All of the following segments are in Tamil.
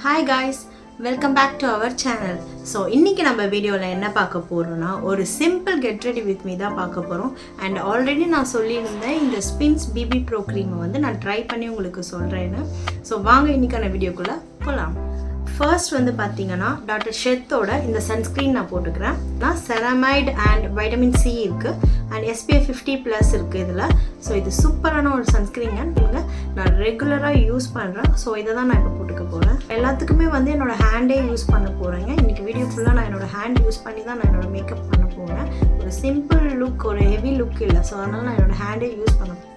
Hi guys, welcome back to our channel. So இன்னைக்கு நம்ம வீடியோவில் என்ன பார்க்க போகிறோம்னா ஒரு simple get ready with me தான் பார்க்க போகிறோம். அண்ட் ஆல்ரெடி நான் சொல்லியிருந்தேன் இந்த ஸ்பின்ஸ் பிபி ப்ரோ க்ரீமை வந்து நான் ட்ரை பண்ணி உங்களுக்கு சொல்கிறேன்னு. ஸோ வாங்க இன்னைக்கான வீடியோக்குள்ளே போகலாம். ஃபர்ஸ்ட் வந்து பார்த்தீங்கன்னா டாக்டர் ஷெத்தோட இந்த சன்ஸ்க்ரீன் நான் போட்டுக்கிறேன். நான் செரமைட் அண்ட் வைட்டமின் சி இருக்குது அண்ட் SPF 50+ இருக்குது இதில். ஸோ இது சூப்பரான ஒரு சன்ஸ்க்ரீன் நான் ரெகுலராக யூஸ் பண்ணுறேன். ஸோ இதை தான் நான் இப்போ போட்டுக்க போகிறேன். எல்லாத்துக்குமே வந்து என்னோடய ஹேண்டே யூஸ் பண்ண போகிறேங்க. இன்றைக்கி வீடியோ ஃபுல்லாக நான் என்னோடய ஹேண்ட் யூஸ் பண்ணி தான் நான் என்னோடய மேக்கப் பண்ண போகிறேன். ஒரு சிம்பிள் லுக், ஒரு ஹெவி லுக் இல்லை. ஸோ அதனால் நான் என்னோடய ஹேண்டே யூஸ் பண்ண போகிறேன்.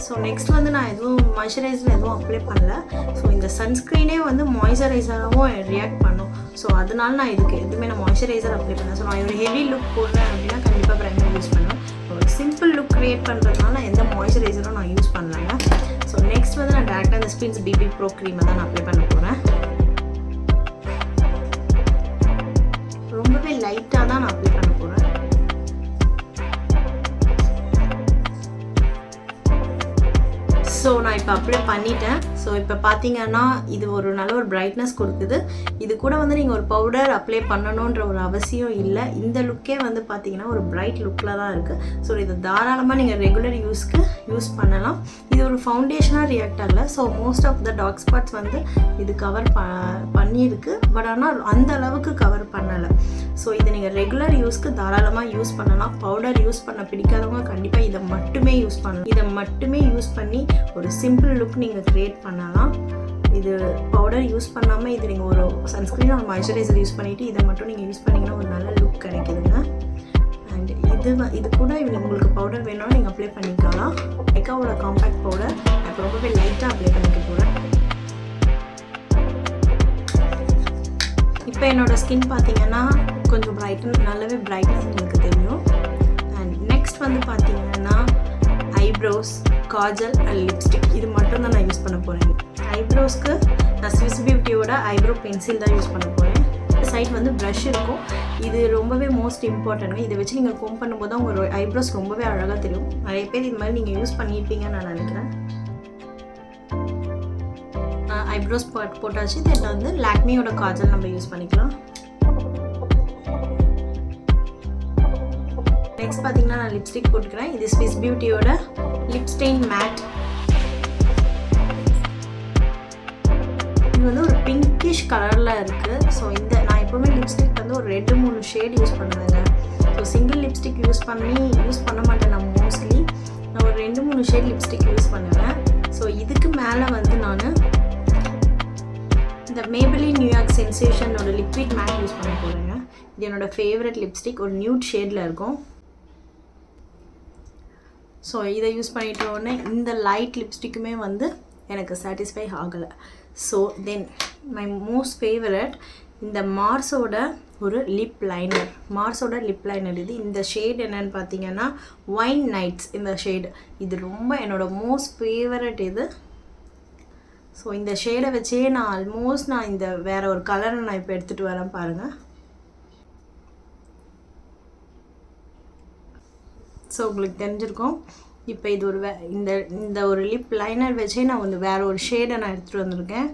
ஸோ நெக்ஸ்ட் வந்து நான் எதுவும் மாய்ஸ்சரைசர் எதுவும் அப்ளை பண்ணல. ஸோ இந்த சன்ஸ்க்ரீனே வந்து மாய்ஸ்சரைசராகவும் ரியாக்ட் பண்ணும். ஸோ அதனால நான் இதுக்கு எதுவுமே நான் மாய்ஸ்சரைசர் அப்ளை பண்ணேன். ஸோ நான் ஒரு ஹெவி லுக் போடுறேன் அப்படின்னா கண்டிப்பாக ப்ரைமர் யூஸ் பண்ணுவேன். ஒரு சிம்பிள் லுக் க்ரியேட் பண்ணுறதுனால எந்த மாய்ஸ்சரைசரும் நான் யூஸ் பண்ணலாங்க. ஸோ நெக்ஸ்ட் வந்து நான் டேரெக்டாக இந்த ஸ்பின்ஸ் பிபி ப்ரோ க்ரீமை தான் நான் அப்ளை பண்ண போகிறேன். ரொம்பவே லைட்டாக தான் நான் அப்ளை பண்ண போகிறேன். ஸோ நான் இப்போ அப்ளை பண்ணிட்டேன். ஸோ இப்போ பார்த்தீங்கன்னா இது ஒரு நல்ல ஒரு பிரைட்னஸ் கொடுக்குது. இது கூட வந்து நீங்கள் ஒரு பவுடர் அப்ளை பண்ணணுன்ற ஒரு அவசியம் இல்லை. இந்த லுக்கே வந்து பார்த்தீங்கன்னா ஒரு பிரைட் லுக்கில் தான் இருக்குது. ஸோ இது தாராளமாக நீங்கள் ரெகுலர் யூஸ்க்கு யூஸ் பண்ணலாம். இது ஒரு ஃபவுண்டேஷனாக ரியாக்ட் ஆகலை. So most of the dark spots வந்து இது கவர் பண்ணியிருக்கு. பட் ஆனால் அந்த அளவுக்கு கவர் பண்ணலை. ஸோ இதை நீங்கள் ரெகுலர் யூஸ்க்கு தாராளமாக யூஸ் பண்ணலாம். பவுடர் யூஸ் பண்ண பிடிக்காதவங்க கண்டிப்பாக இதை மட்டுமே யூஸ் பண்ணலாம். இதை மட்டுமே யூஸ் பண்ணி ஒரு சிம்பிள் லுக் நீங்கள் க்ரியேட் பண்ணலாம். இது பவுடர் யூஸ் பண்ணாமல் இது நீங்கள் ஒரு சன்ஸ்க்ரீன் ஒரு மாய்ஸ்சரைசர் யூஸ் பண்ணிவிட்டு இதை மட்டும் நீங்கள் யூஸ் பண்ணிங்கன்னா ஒரு நல்ல லுக் கிடைக்குதுங்க. அண்ட் இது கூட உங்களுக்கு பவுடர் வேணும்னா நீங்கள் அப்ளை பண்ணிக்கலாம். மெக்காவோட காம்பேக்ட் பவுடர் நான் ரொம்பவே லைட்டாக அப்ளை பண்ணிக்க போகிறேன். இப்போ என்னோடய ஸ்கின் பார்த்தீங்கன்னா கொஞ்சம் நல்லாவே பிரைட்னஸ் உங்களுக்கு தெரியும். அண்ட் நெக்ஸ்ட் வந்து பார்த்தீங்கன்னா ஐப்ரோஸ், காஜல் அண்ட் லிப்ஸ்டிக் இது மட்டும் தான் நான் யூஸ் பண்ண போகிறேன். ஐப்ரோஸ்க்கு நான் ஸ்விஸ் பியூட்டியோட ஐப்ரோ பென்சில் தான் யூஸ் பண்ண போகிறேன். சைட் வந்து ப்ரஷ் இருக்கும். இது ரொம்பவே மோஸ்ட் இம்பார்ட்டன்ட். இதை வச்சு நீங்கள் கோம் பண்ணும்போது தான் உங்கள் ஐப்ரோஸ் ரொம்பவே அழகாக தெரியும். நிறைய பேர் இது மாதிரி நீங்கள் யூஸ் பண்ணியிருப்பீங்கன்னு நான் நினைக்கிறேன். ஐப்ரோஸ் போட்டாச்சு. இதில் வந்து லாக்மியோட காஜல் நம்ம யூஸ் பண்ணிக்கலாம். நெக்ஸ்ட் பார்த்தீங்கன்னா நான் லிப்ஸ்டிக் போட்டுக்கிறேன். இது ஸ்விஸ் பியூட்டியோட லிப் ஸ்டெயின் மேட். இது வந்து ஒரு பிங்கிஷ் கலரில் இருக்குது. ஸோ நான் எப்போவுமே லிப்ஸ்டிக் வந்து ஒரு 2-3 ஷேட் யூஸ் பண்ணுவேங்க. ஸோ சிங்கிள் லிப்ஸ்டிக் யூஸ் பண்ண மாட்டேன். நான் மோஸ்ட்லி ஒரு 2-3 ஷேட் லிப்ஸ்டிக் யூஸ் பண்ணுவேன். ஸோ இதுக்கு மேலே வந்து நான் இந்த மேபெலின் நியூயார்க் சென்சேஷனோட லிக்விட் மேட் யூஸ் பண்ண போகிறேங்க. இது என்னோடய ஃபேவரட் லிப்ஸ்டிக். ஒரு நியூட் ஷேடில் இருக்கும். ஸோ இதை யூஸ் பண்ணிட்ட உடனே இந்த லைட் லிப்ஸ்டிக்குமே வந்து எனக்கு சாட்டிஸ்ஃபை ஆகலை. So then my most favourite இந்த மார்ஸோட ஒரு லிப் லைனர். இது இந்த ஷேட் என்னன்னு பார்த்தீங்கன்னா ஒயின் நைட்ஸ். இந்த ஷேடு இது ரொம்ப என்னோடய மோஸ்ட் ஃபேவரட் இது. ஸோ இந்த ஷேடை வச்சே நான் ஆல்மோஸ்ட் இந்த வேறு ஒரு கலரை நான் இப்போ எடுத்துகிட்டு வரேன் பாருங்கள். ஸோ உங்களுக்கு தெரிஞ்சிருக்கும். இப்போ இது ஒரு இந்த ஒரு லிப் லைனர் வச்சே நான் வந்து வேறு ஒரு ஷேடை நான் எடுத்துகிட்டு வந்திருக்கேன்.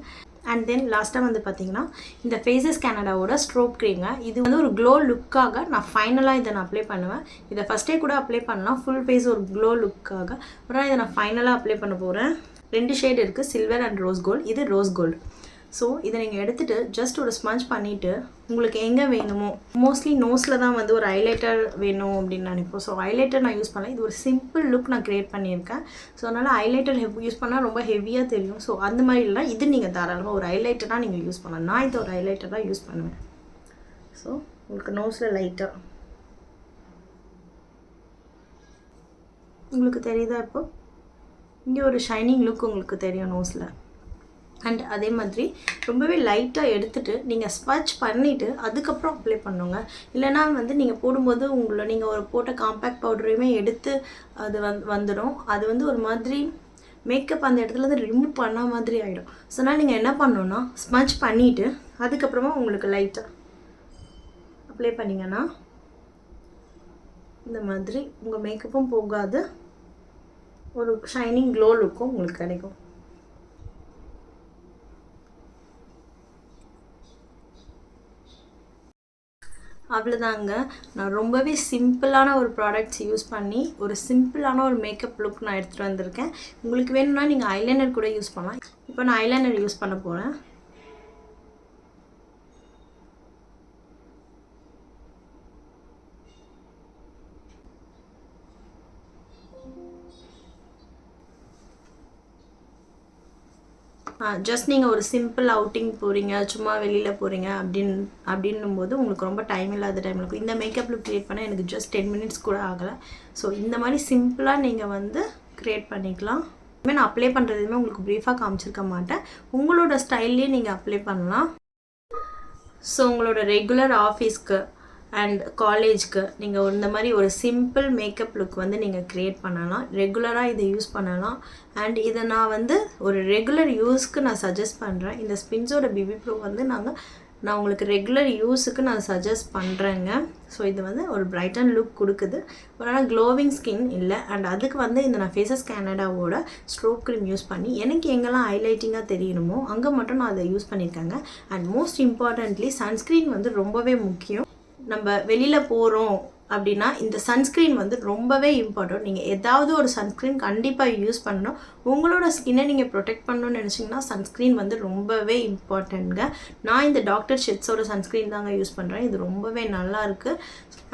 அண்ட் தென் லாஸ்ட்டாக வந்து பார்த்திங்கன்னா இந்த ஃபேஸஸ் கனடாவோட ஸ்ட்ரோப் க்ரீங்க. இது வந்து ஒரு க்ளோ லுக்காக நான் ஃபைனலாக இதை நான் அப்ளை பண்ணுவேன். இதை ஃபஸ்ட்டே கூட அப்ளை பண்ணலாம் ஃபுல் ஃபேஸ் ஒரு க்ளோ லுக்காக. ஆனால் இதை நான் ஃபைனலாக அப்ளை பண்ண போகிறேன். 2 ஷேட் இருக்குது, சில்வர் அண்ட் ரோஸ் கோல்டு. இது ரோஸ் கோல்டு. ஸோ இதை நீங்கள் எடுத்துகிட்டு ஜஸ்ட் ஒரு ஸ்பஞ்ச் பண்ணிவிட்டு உங்களுக்கு எங்கே வேணுமோ, மோஸ்ட்லி நோஸில் தான் வந்து ஒரு ஹைலைட்டர் வேணும் அப்படின்னு நினைப்போம். ஸோ ஹைலைட்டர் நான் யூஸ் பண்ணேன். இது ஒரு சிம்பிள் லுக் நான் க்ரியேட் பண்ணியிருக்கேன். ஸோ அதனால் ஹைலைட்டர் யூஸ் பண்ணால் ரொம்ப ஹெவியாக தெரியும். ஸோ அந்த மாதிரி இல்லை. இது நீங்கள் தாராளமாக ஒரு ஹைலைட்டராக நீங்கள் யூஸ் பண்ணலாம். நான் இது ஒரு ஹைலைட்டர் தான் யூஸ் பண்ணுவேன். ஸோ உங்களுக்கு நோஸில் லைட்டாக உங்களுக்கு தெரியுதா? இப்போது இங்கே ஒரு ஷைனிங் லுக் உங்களுக்கு தெரியும் நோஸில். அண்ட் அதே மாதிரி ரொம்பவே லைட்டாக எடுத்துகிட்டு நீங்கள் ஸ்பஞ்ச் பண்ணிவிட்டு அதுக்கப்புறம் அப்ளை பண்ணுங்க. இல்லைனா வந்து நீங்கள் போடும்போது நீங்கள் ஒரு போட்ட காம்பேக்ட் பவுடரையுமே எடுத்து அது வந்துடும். அது வந்து ஒரு மாதிரி மேக்கப் அந்த இடத்துல வந்து ரிமூவ் பண்ண மாதிரி ஆகிடும். ஸோ அதனால் நீங்கள் என்ன பண்ணணுன்னா ஸ்பஞ்ச் பண்ணிவிட்டு அதுக்கப்புறமா உங்களுக்கு லைட்டாக அப்ளை பண்ணிங்கன்னா இந்த மாதிரி உங்கள் மேக்கப்பும் போகாது, ஒரு ஷைனிங் க்ளோ லுக்கும் உங்களுக்கு கிடைக்கும். அவ்வளோதாங்க. நான் ரொம்பவே சிம்பிளான ஒரு ப்ராடக்ட்ஸ் யூஸ் பண்ணி ஒரு சிம்பிளான ஒரு மேக்கப் லுக் நான் எடுத்துகிட்டு வந்திருக்கேன். உங்களுக்கு வேணும்னா நீங்கள் ஐலைனர் கூட யூஸ் பண்ணலாம். இப்போ நான் ஐலைனர் யூஸ் பண்ண போகிறேன். ஜஸ்ட் நீங்கள் ஒரு சிம்பிள் அவுட்டிங் போகிறீங்க, சும்மா வெளியில் போகிறீங்க அப்படின்னும்போது உங்களுக்கு ரொம்ப டைம் இல்லாத டைம் இருக்கும். இந்த மேக்கப் லுக் க்ரியேட் பண்ண எனக்கு ஜஸ்ட் 10 மினிட்ஸ் கூட ஆகலை. ஸோ இந்த மாதிரி சிம்பிளாக நீங்கள் வந்து க்ரியேட் பண்ணிக்கலாம். இனிமேல் நான் அப்ளை பண்ணுறதுமே உங்களுக்கு ப்ரீஃபாக காமிச்சிருக்க மாட்டேன். உங்களோட ஸ்டைல்லே நீங்கள் அப்ளை பண்ணலாம். ஸோ உங்களோட ரெகுலர் ஆஃபீஸ்க்கு அண்ட் காலேஜ்க்கு நீங்கள் இந்த மாதிரி ஒரு சிம்பிள் மேக்கப் லுக் வந்து நீங்கள் க்ரியேட் பண்ணலாம். ரெகுலராக இதை யூஸ் பண்ணலாம். அண்ட் இதை நான் வந்து ஒரு ரெகுலர் யூஸ்க்கு நான் சஜஸ்ட் பண்ணுறேன். இந்த ஸ்பின்ஸோட பிபி ப்ரோ வந்து நான் உங்களுக்கு ரெகுலர் யூஸுக்கு நான் சஜஸ்ட் பண்ணுறேங்க. ஸோ இது வந்து ஒரு பிரைட்டன் லுக் கொடுக்குது. ஆனால் க்ளோவிங் ஸ்கின் இல்லை. அண்ட் அதுக்கு வந்து இந்த நான் ஃபேஸஸ் கேனடாவோட ஸ்ட்ரோக் க்ரீம் யூஸ் பண்ணி எனக்கு எங்கெல்லாம் ஹைலைட்டிங்காக தெரியணுமோ அங்கே மட்டும் நான் அதை யூஸ் பண்ணியிருக்கேங்க. அண்ட் மோஸ்ட் இம்பார்ட்டன்ட்லி சன்ஸ்க்ரீன் வந்து ரொம்பவே முக்கியம். நம்ம வெளியில் போகிறோம் அப்படின்னா இந்த சன்ஸ்க்ரீன் வந்து ரொம்பவே இம்பார்ட்டன்ட். நீங்கள் ஏதாவது ஒரு சன்ஸ்க்ரீன் கண்டிப்பாக யூஸ் பண்ணணும். உங்களோட ஸ்கின்னை நீங்கள் ப்ரொடெக்ட் பண்ணணும்னு நினச்சிங்கன்னா சன்ஸ்க்ரீன் வந்து ரொம்பவே இம்பார்ட்டன்ட்ங்க. நான் இந்த டாக்டர் ஷெட்ஸோட சன்ஸ்க்ரீன் தாங்க யூஸ் பண்ணுறேன். இது ரொம்பவே நல்லாயிருக்கு.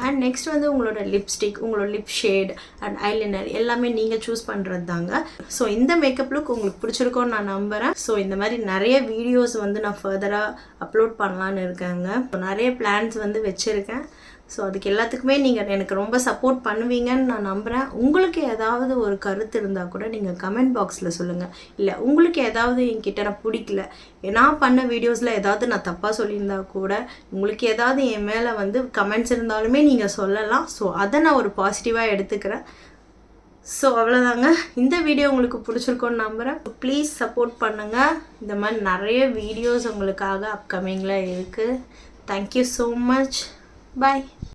அண்ட் நெக்ஸ்ட் வந்து உங்களோட லிப்ஸ்டிக், உங்களோட லிப் ஷேட் அண்ட் ஐலைனர் எல்லாமே நீங்கள் சூஸ் பண்ணுறது தாங்க. ஸோ இந்த மேக்கப் லுக் உங்களுக்கு பிடிச்சிருக்கோன்னு நான் நம்புகிறேன். ஸோ இந்த மாதிரி நிறைய வீடியோஸ் வந்து நான் ஃபர்தராக அப்லோட் பண்ணலான்னு இருக்கேங்க. நிறைய பிளான்ஸ் வந்து வச்சுருக்கேன். ஸோ அதுக்கு எல்லாத்துக்குமே நீங்கள் எனக்கு ரொம்ப சப்போர்ட் பண்ணுவீங்கன்னு நான் நம்புகிறேன். உங்களுக்கு ஏதாவது ஒரு கருத்து இருந்தால் கூட நீங்கள் கமெண்ட் பாக்ஸில் சொல்லுங்கள். இல்லை உங்களுக்கு ஏதாவது என்கிட்ட நான் பிடிக்கல, நான் பண்ண வீடியோஸில் ஏதாவது நான் தப்பாக சொல்லியிருந்தா கூட உங்களுக்கு ஏதாவது என் மேலே வந்து கமெண்ட்ஸ் இருந்தாலுமே நீங்கள் சொல்லலாம். ஸோ அதை நான் ஒரு பாசிட்டிவாக எடுத்துக்கிறேன். ஸோ அவ்வளோதாங்க. இந்த வீடியோ உங்களுக்கு பிடிச்சிருக்கோன்னு நம்புகிறேன். ப்ளீஸ் சப்போர்ட் பண்ணுங்கள். இந்த மாதிரி நிறைய வீடியோஸ் உங்களுக்காக அப்கமிங்கில் இருக்குது. Thank you so much. பாய்.